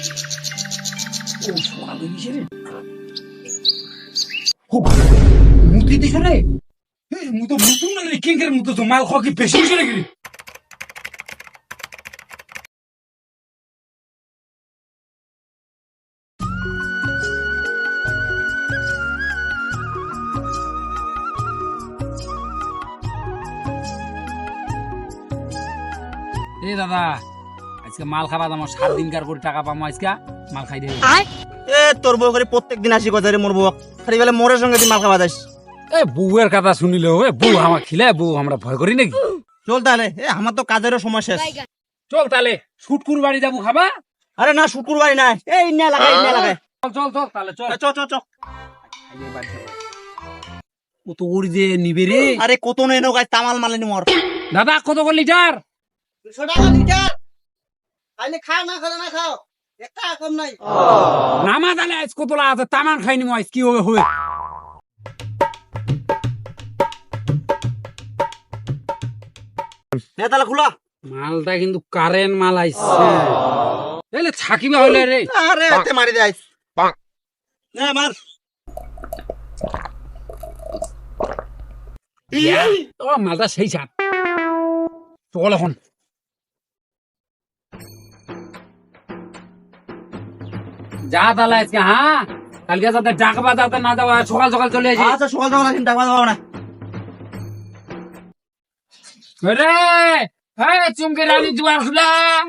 ও সকাল হয়ে গেছে রে। ও মুতি দিছ রে। মু তো মুতু না রে, কেঙ্কের মুতো তো মাল খাওয়া কি বেশি হয়েছে নাকি রে? এ দাদা, আজকে মাল খাবা আমার 7 দিনকার করে টাকা পাবো আজকে, মাল খাই দে। এ তোর বউ করে প্রত্যেক দিন আসি কথা রে মোর বউ খালি বেলা মোরের সঙ্গে তুই মাল খাওয়া যাস। এ বউয়ের কথা শুনিলে এ বউ আমার খিলে বউ আমরা ভয় করি নাকি? চল তাহলে, এ আমার তো কাজেরও সময় শেষ। চল তাহলে শুটকুর বাড়ি যাবো খাবা। আরে না, শুক্রবারই নাই, এই ইন্না লাগাই ইন্না লাগাই। চল চল চল তাহলে চল। চ চ চ। ও তো ওর যে নিবে রে। আরে কত নেনো গাছ তামাল মালেনি মোর। দাদা কত করে লিটার? 200 টাকা লিটার। খাইলে খাও না খাও না খাও, একটা কম নাই। নামা তাহলে আজ কতলা আছে, তামান খাইনি আজ কি হবে হবে। নে তাহলে খুলা। মালটা কিন্তু কারেন্ট মাল আইছে, এলে থাকিবা হইলে রে। আরে হাতে মারি দেয়। নে মার। ও মালটা সেই ছাপ। চল এখন। যা তাহলে আজকে, হ্যাঁ কালকে যাতে ডাকবা যাতে না যাওয়া, সকাল সকাল চলে আসি। আচ্ছা সকাল সকাল আসিন, টাকা দাও না। রে চুমকে রানি দুয়ার খুলাম।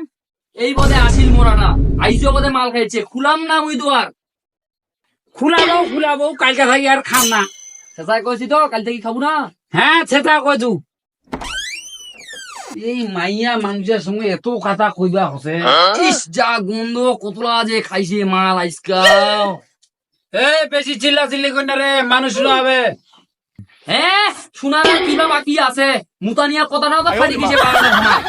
এই বোধে আসিল মোরানা আইজো বোধে মাল খাইছে, খুলাম না মুই দুয়ার। খুলাবো কালকে থাকি আর খাম না। সেটাই কইছি তো কাল থেকে খাবো না। হ্যাঁ সেটা কইছু। এই মাইয়া মানুষের সঙ্গে এত কথা কইবা হচ্ছে। ইস যা গন্ধ, কতলা যে খাইছে মাল আইসকা। বেশি চিল্লা চিল্লি কই না রে, মানুষ হবে। হ্যাঁ শোনার আর কিবা বাকি আছে, মুতানিয়া কথাটাও তো ফাটি গেছে বারোটার সময়।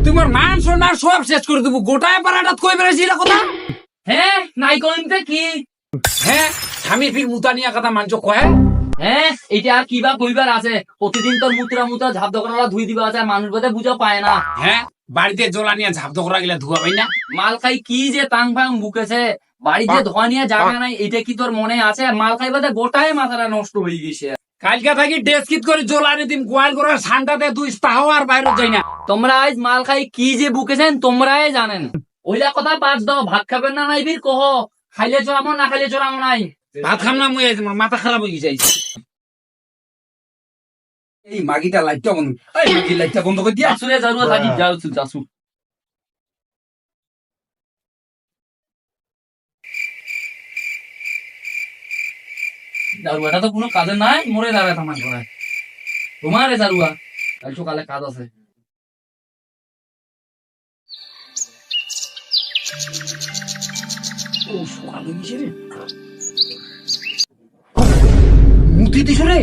তোমার মান সম্মান সব শেষ করে দেবো, গোটায় পাড়াটা কই বেড়েছিল কথা। হ্যাঁ নাই কইতে কি। হ্যাঁ স্বামী ফির মুতানিয়া কথা মানছ কয়। হ্যাঁ এটা আর কিবা কইবার আছে, প্রতিদিন তোর মুতরা ঝাপ দোকানলা ধুই দিবা আছে, মানুষ বোধে বুঝা পায় না। হ্যাঁ বাড়িতে জলা নিয়ে ঝাপ ধরা গেলে ধোয়া পাই না। মাল খাই কি যে টাং ফাং বুকেছে, বাড়িতে ধোয়া নিয়ে জায়গা নাই, এটা কি তোর মনে আছে? মাল খাই বোধে গোটায় মাথাটা নষ্ট হয়ে গেছে। কালকে থাকি ডেস্কিট করে জোলানি দিম, গোয়াল করে ঠান্ডাতে দুই তাও আর বাইরে যাই না। তোমরা আজ মাল খাই কি যে বুকেছেন তোমরাই জানেন। ওইলা কথা বাদ দাও, ভাত খাবেন না নাই বীর কহ, খাইলে চড়ামো না খাইলে চড়ামো নাই। ভাত খাম না মুই, মাথা খারাপ হয়ে যাইছে। এই মাগিটা লাইটটা বন্ধ, এই মাগি লাইটটা বন্ধ করে দিয়া। আসলে জারুয়া থাকি যাসু। জারুয়াটা তো কোনো কাজে নাই, মরে যাবে তোমার ঘরে। তোমারে জারুয়া কাল সকালে কাজ আছে। ও সকাল হয়ে গেছে রে। মুতি দিছ রে।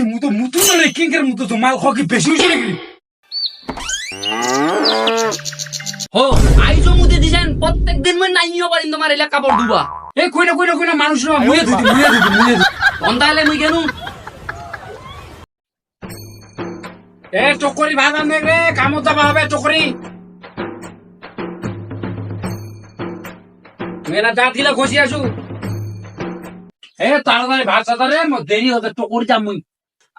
মু তো মুতু না রে, কেঙ্কের মুতো তো মাল খাওয়া কি বেশি হয়েছে নাকি? হো আইজো মুতে দিছেন, প্রত্যেক দিন মই নাইও পারিম তোমার এলা কাপড় ধুবা। কই না মানুষ না, মুয়ে দিতি। অন্তাইলে মুই কেন টকরি ভাত আনবে রে, কামত যাবা হবে টকরি। মেলা দাঁত গিলা ঘষি আসু। তাড়াতাড়ি ভাত সাঁতারে দেরি হতে, টকরি যাম মুই।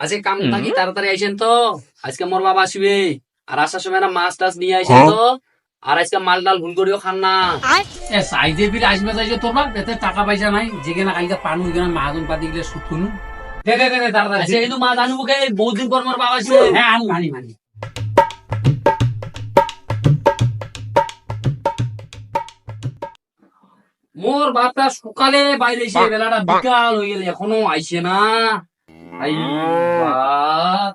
আজকে কাম থাকি তাড়াতাড়ি আইছেন তো, আজকে মোর বাবা আসবে। আর আসার সময় না মাছ টাছ নিয়ে আইছেন তো, আর আজকে মাল ডাল ভুল করিও খান না। সাইজে বিল আসবে চাইছে তোর বাপ, এতে টাকা পয়সা নাই, যেখানে কালকে পানু ওইখানে মাহাজন পাতি গেলে সুদ শুনু। দে তাড়াতাড়ি। আচ্ছা কিন্তু মাছ আনবো কে, বহুদিন পর মোর বাবা আসবে। হ্যাঁ মানি। মোর বাপটা সকালে বাইরে এসে বেলাটা বিকাল হয়ে গেলে এখনো আইছে না। আই বাপ।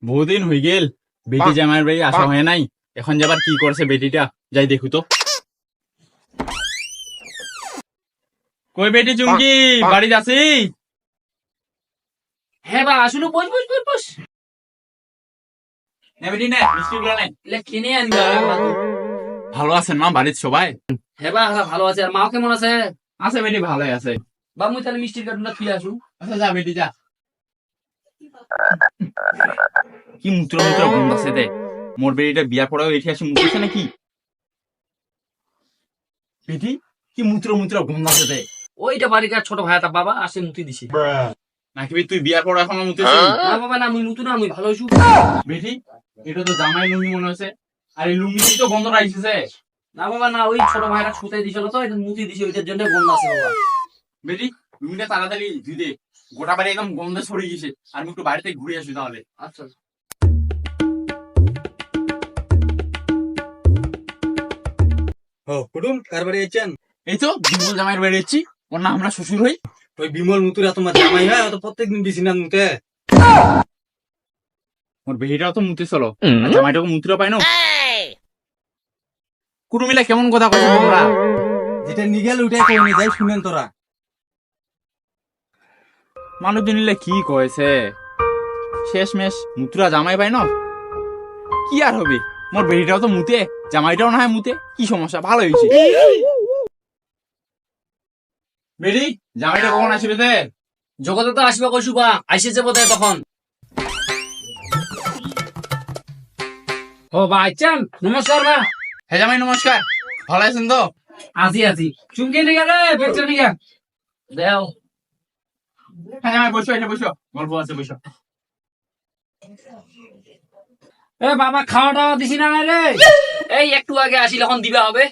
বহুদিন হয়ে গেল বেটি জামাইয়ের বাড়ি আসা হয় নাই, এখন যাবার কি করছে বেটিটা, যাই দেখু তো। কই বেটি চুমকি, বাড়ি যাচ্ছি? হ্যাঁ বা আসলে বস। বেটি নে মিষ্টি গুলো নে। কিনে আনবি। ভালো আছেন মা, বাড়ির সবাই? হ্যাঁ বা ভালো আছে। আর মা কেমন আছে? আছে বেটি ভালোই আছে। বা মুই তাহলে মিষ্টির কার্টুনটা থুই আসু। আচ্ছা যা বেটি যা। কি মূত্র মূত্র গন্ধ আছে দে, মোর বেটিটা বিয়ার পরেও এটি আসি মুতেছে নাকি? বেটি কি মূত্র মূত্র গন্ধ আছে দে? ওইটা বাড়িকার ছোট ভাইটা বাবা আসে মুতি দিছে। নাকি তুই বিয়ার পর এখনো মুতেছিস? না বাবা না, মুই মুতু না, মুই ভালো হইছু। বেটি এটা তো জামাই লুঙ্গি মনে হচ্ছে, আর এই লুঙ্গিতেই তো গন্ধ রাখছে। না বাবা না, ওই ছোট ভাইটা শুতে দিছিল তো এটা মুতি দিছে, ওইটার জন্য গন্ধ আছে বাবা। বেটি লুঙ্গিটা তাড়াতাড়ি ধুই দে, গোটা বাড়ি একদম গন্ধে ছড়িয়ে গেছে। আর আমি একটু বাড়িতে ঘুরে আসি তাহলে। আচ্ছা ও কুটুম কার বাড়ি আছেন? এই তো বিমল জামাইয়ের বাড়ি এসেছি, ওর না আমরা শ্বশুর হই। ওই বিমল মুতুরা তোমার জামাই হয়, ও তো প্রত্যেকদিন দিছি না মুতে। ওর বেটিটাও তো মুতে চলো, আর জামাইটাকে মুতরা পাই না। কুটুমিলা কেমন কথা কইছো তোমরা? যেটা নিগেল উঠে কই নি যাই শুনেন তোরা। মানুষজন নিলে কি কয়েছে, শেষমেশ মুতুরা জামাই পাই না, কি আর হবে? মোর বেটিটাও তো মুতে, জামাইটাও না হয় মুতে, কি সমস্যা? ভালো হয়েছে। বেটি জামাইটা কখন আসবে তে? জগতে তো আসবে কইছু বা, আইসে যাবো তাই তখন। ও বা আইছেন, নমস্কার বা। হ্যাঁ জামাই নমস্কার, ভালো আছেন তো? আজি আজি চুমকে নিগা রে, বেচে নিগা। দেও হ্যাঁ জামাই বসো, এটা বসো, গল্প আছে বসো। এ বাবা খাওয়া দাওয়া দিছি না রে? এই একটু আগে আসিল, এখন দিবা হবে।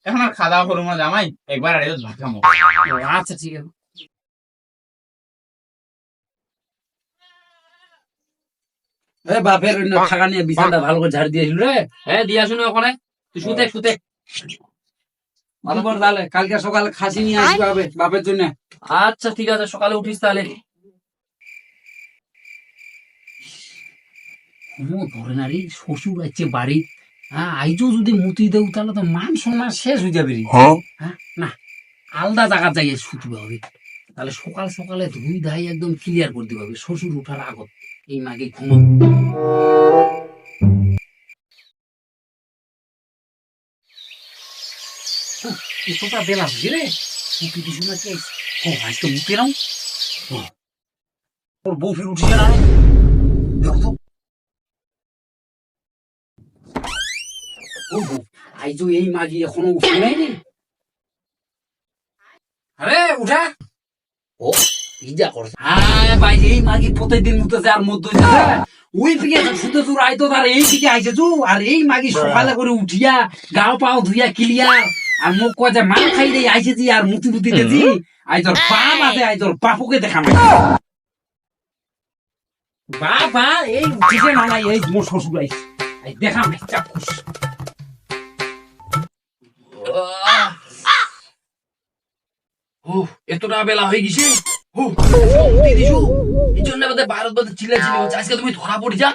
এখন আর খাওয়া দাওয়া করবো না জামাই, একবার আর ভাত খাবো। ও, আচ্ছা ঠিক আছে। এ বাপের অন্য থাকা নিয়ে বিছানাটা ভালো করে ঝাড় দিয়েছিল রে। হ্যাঁ দিয়া শুনো ওখানে, তুই শুতে শুতে। ভালো করে তাহলে কালকে সকালে খাসি নিয়ে আসবে হবে বাপের জন্য। আচ্ছা ঠিক আছে, সকালে উঠিস তাহলে। ধরে না রে, শ্বশুর আছে বাড়ি, হ্যাঁ আইজো যদি মুতি দেও তাহলে তো মান সম্মান শেষ হয়ে যাবে রে। হ্যাঁ না, আলাদা জায়গা যাই শুতে হবে, তাহলে সকাল সকালে ধুই ধাই একদম ক্লিয়ার করে দিতে হবে শ্বশুর উঠার আগত। এই মাগে ঘুমো কতটা বেলা হয়েছে রে, মুতি দিস না কে? ও আজকে মুতি নাও, ওর বউ ফির উঠছে না রে। দেখো তো আইজো এই মাগি এখনো উঠে নাই রে। আরে উঠা, ও ইজা করছে। হ্যাঁ ভাই এই মাগি প্রতিদিন মুতেছে আর মধ্য ওই দিকে শুতে তোর আইতো তার এই দিকে আইছে তু, আর এই মাগি সকালে করে উঠিয়া গাও পাও ধুইয়া ক্লিয়ার আর মুখ কয় যে মাল খাই দেই আইছে জি আর মুতি মুতি দেছি। আই তোর বাপ আছে, আই তোর বাপুকে দেখা নাই। বাবা এই উঠিছে না নাই, এই মোর শ্বশুর আইছে, আই দেখা নাই চাক্ষুষ। এতটা বেলা হয়ে গেছে, মুতি দিছু, এই জন্য আমাদের ভারত বাদে চিল্লাচিল্লি হচ্ছে। আজকে তুমি ধরা পড়ি যা।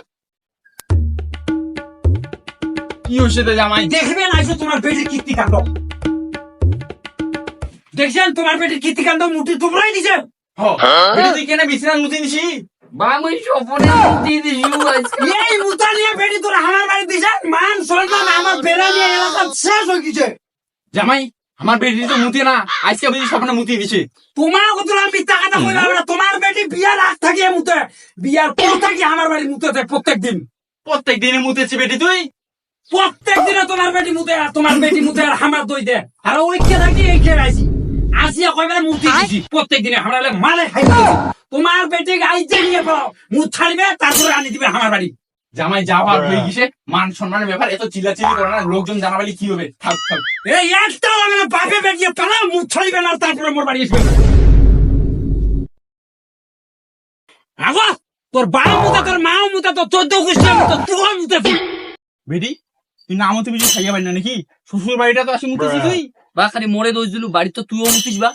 কি হয়েছে তে জামাই? দেখবেন আইসো তোমার পেটের কীর্তিকাণ্ড, দেখছেন তোমার পেটের কীর্তিকাণ্ড মুটি তোমরাই দিছে। বেটি তুই কেন বিছানা মুতে নিছি? বা মুই স্বপনে মুতি দিছু আজকে। এই মুতা নিয়ে পেটি তোরা আমার বাড়ি দিছে, মান সম্মান আমার বেড়া নিয়ে এলাকা শেষ হয়ে গেছে। জামাই আমার বেটি তো মুতে না, আজকে বুঝি স্বপ্নে মুতি দিছে। তোমার কত মিথ্যা কথা কইলা না, তোমার বেটি বিয়ার আগ থাকিয়ে মুতে, বিয়ার পর থাকি আমার বাড়ি মুতে যায় প্রত্যেক দিন। প্রত্যেক দিনে মুতেছি বেটি তুই? প্রত্যেক দিনে তোমার বেটি মুতে, আর তোমার বেটি মুতে আর আমার দই দে, আর ওই কে থাকি এই খেয়ে আইছি আসিয়া কয়বার মুতি দিছি প্রত্যেক দিনে হামড়ালে মালে খাই দিছি। তোমার বেটি আইতে নিয়ে পাও মুখ ছাড়বে, তারপরে আনি দিবে আমার বাড়ি। জামাই যা ভাব হয়ে গেছে, মান সম্মানের ব্যাপার, এত চিল্লাচিল্লি করে না, লোকজন জানাবালি কি হবে? থাক থাক। এই একটাও আমি বাপে বেটিয়ে পালা মুখ ছাড়িবে না, তারপরে মোর বাড়ি আসবে। আগো তোর বাপ মুতে, তোর মাও মুতে, তোর 14 গোষ্ঠী মুতে, তুই মুতেছি। বেটি তুই না মুতে বেশি খাইয়া পারি না নাকি? শ্বশুর বাড়িটা তো আসি মুতেছি তুই। বা খালি মোড়ে দোষ দিলু, বাড়ি তো তুইও মুতিস বা।